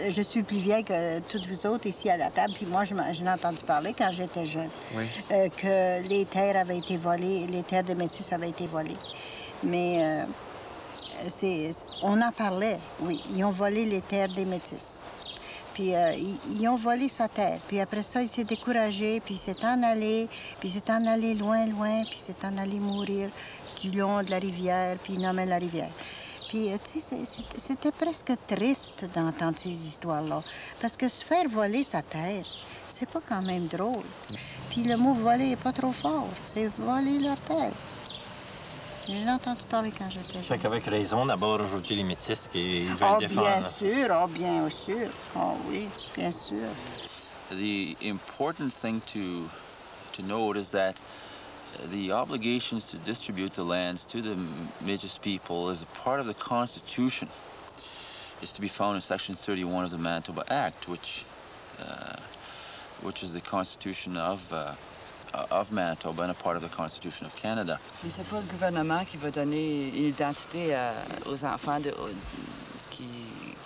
je suis plus vieille que toutes vous autres ici à la table, puis moi, je l'ai entendu parler quand j'étais jeune, oui. Que les terres avaient été volées, les terres des Métis avaient été volées. Mais on en parlait, oui. Ils ont volé les terres des Métis. Puis ils ont volé sa terre. Puis après ça, il s'est découragé, puis il s'est en allé, puis il s'est en allé loin, loin, puis il s'est en allé mourir du long de la rivière, puis il nommait la rivière. Puis, tu sais, c'était presque triste d'entendre ces histoires-là. Parce que se faire voler sa terre, c'est pas quand même drôle. Puis le mot voler est pas trop fort. C'est voler leur terre. J'ai entendu parler quand j'étais jeune. Fait qu'avec raison, d'abord, aujourd'hui, les Métis qui veulent défendre. Bien sûr. Oh oui, bien sûr. The important thing to note is that the obligations to distribute the lands to the Métis people is a part of the Constitution. It's to be found in Section 31 of the Manitoba Act, which is the Constitution of Manitoba and a part of the Constitution of Canada. Mais c'est pas le gouvernement qui va donner une identité aux enfants qui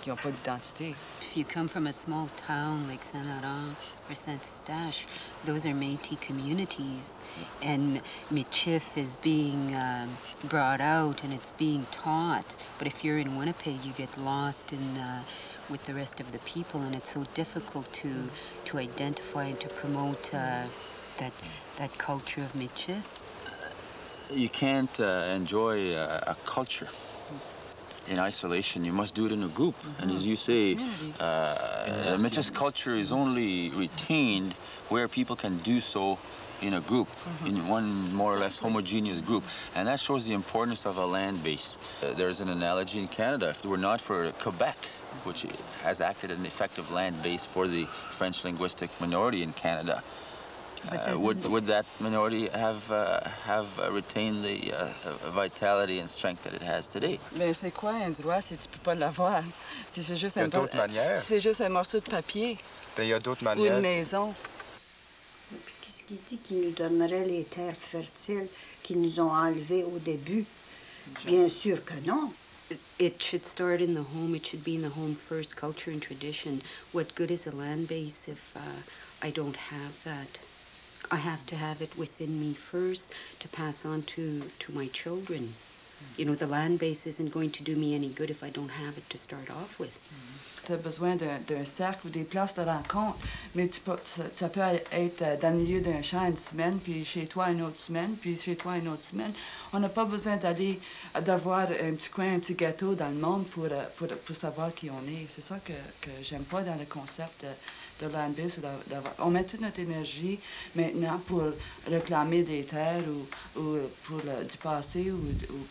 n'ont pas d'identité. If you come from a small town like Saint-Laurent or Saint-Eustache, those are Métis communities, and Michif is being brought out and it's being taught. But if you're in Winnipeg, you get lost with the rest of the people, and it's so difficult to identify and to promote that culture of Michif. You can't enjoy a culture in isolation. You must do it in a group. And as you say, Métis culture is only retained where people can do so in a group, in one more or less homogeneous group. And that shows the importance of a land base. There's an analogy in Canada. If it were not for Quebec, which has acted as an effective land base for the French linguistic minority in Canada, would that minority have retained the vitality and strength that it has today? Mais c'est quoi un droit si tu peux pas l'avoir? Si c'est juste un morceau de papier. Ben, il y a d'autres Ou manières. une maison. Qu'est-ce qu'il dit qu'il nous donnerait les terres fertiles qu'ils nous ont enlevées au début? Bien sûr que non. It should start in the home. It should be in the home first, culture and tradition. What good is a land base if I don't have that? I have to have it within me first to pass on to my children. You know, the land base isn't going to do me any good if I don't have it to start off with. Tu as besoin d'un cercle ou des places de rencontre, mais ça peut être dans le milieu d'un champ une semaine, puis chez toi une autre semaine, puis chez toi une autre semaine. On n'a pas besoin d'avoir un petit coin, un petit gâteau dans le monde pour savoir qui on est. C'est ça que j'aime pas dans le concept de land base. On met toute notre énergie maintenant pour réclamer des terres ou pour du passé ou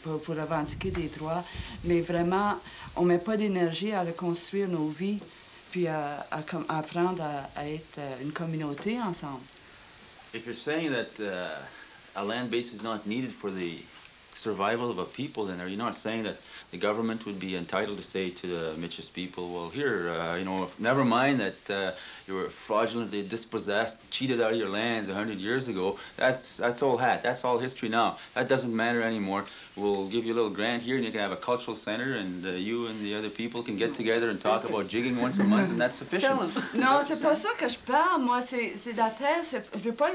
pour revendiquer des droits, mais vraiment, on met pas d'énergie à reconstruire nos vies puis à apprendre à être une communauté ensemble. If you're saying that a land base is not needed for the survival of a people, then are you not saying that the government would be entitled to say to the Métis people, well, here, you know, never mind that you were fraudulently dispossessed, cheated out of your lands 100 years ago. That's all hat. That's all history now. That doesn't matter anymore. We'll give you a little grant here, and you can have a cultural center, and you and the other people can get together and talk about jigging once a month, and that's sufficient. Non, c'est pas ça que je parle. Moi, c'est la terre. Je veux pas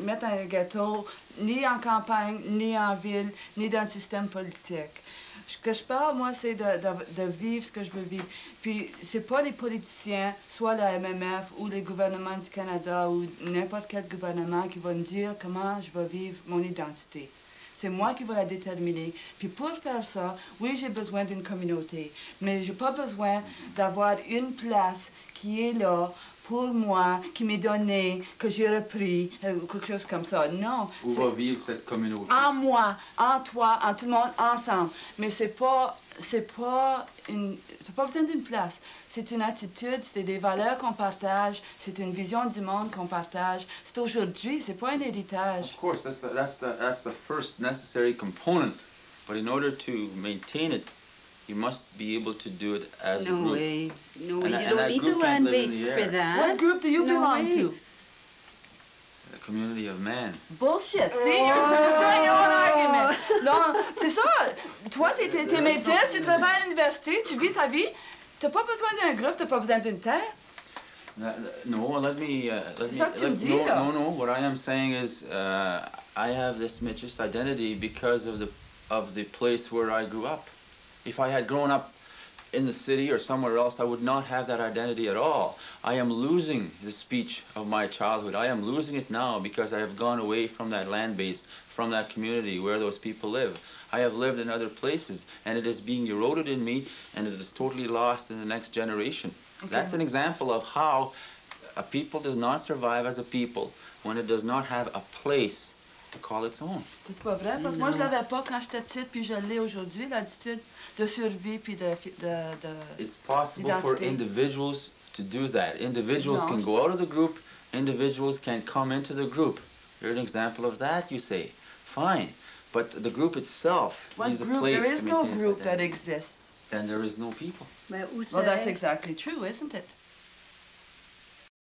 mettre un gâteau ni en campagne, ni en ville, ni dans le système politique. Ce que je parle, moi, c'est de vivre ce que je veux vivre. Puis, c'est pas les politiciens, soit la MMF ou les gouvernements du Canada ou n'importe quel gouvernement qui va me dire comment je vais vivre mon identité. C'est moi qui vais la déterminer. Puis pour faire ça, oui, j'ai besoin d'une communauté, mais j'ai pas besoin d'avoir une place qui est là pour moi, qui m'est donnée, que j'ai repris, quelque chose comme ça. Non. Où va vivre cette communauté? En moi, en toi, en tout le monde, ensemble. Mais c'est pas besoin d'une place. C'est une attitude, c'est des valeurs qu'on partage, c'est une vision du monde qu'on partage. C'est aujourd'hui, c'est pas un héritage. Of course, that's the first necessary component. But in order to maintain it, you must be able to do it as a group. No way. No way. You don't need the land base for that. What group do you belong to? The community of man. Bullshit. See, you're destroying your own argument. Non, c'est ça. Toi, t'es métis, tu travailles à l'université, tu vis ta vie. T'as pas besoin d'un groupe, t'as pas besoin d'une terre. No, let me. C'est ça que tu me dis, là. No. What I am saying is, I have this Métis identity because of the place where I grew up. If I had grown up in the city or somewhere else, I would not have that identity at all. I am losing the speech of my childhood. I am losing it now because I have gone away from that land base, from that community where those people live. I have lived in other places, and it is being eroded in me, and it is totally lost in the next generation. Okay. That's an example of how a people does not survive as a people when it does not have a place to call its own. C'est pas vrai, parce que moi je l'avais pas quand j'étais petite, puis je l'ai aujourd'hui, l'attitude de survie puis de It's possible for individuals to do that. Individuals can go out of the group, individuals can come into the group. You're an example of that, you say. Fine. But the group itself is a place. There is no group that exists. Then there is no people. Well, that's exactly true, isn't it?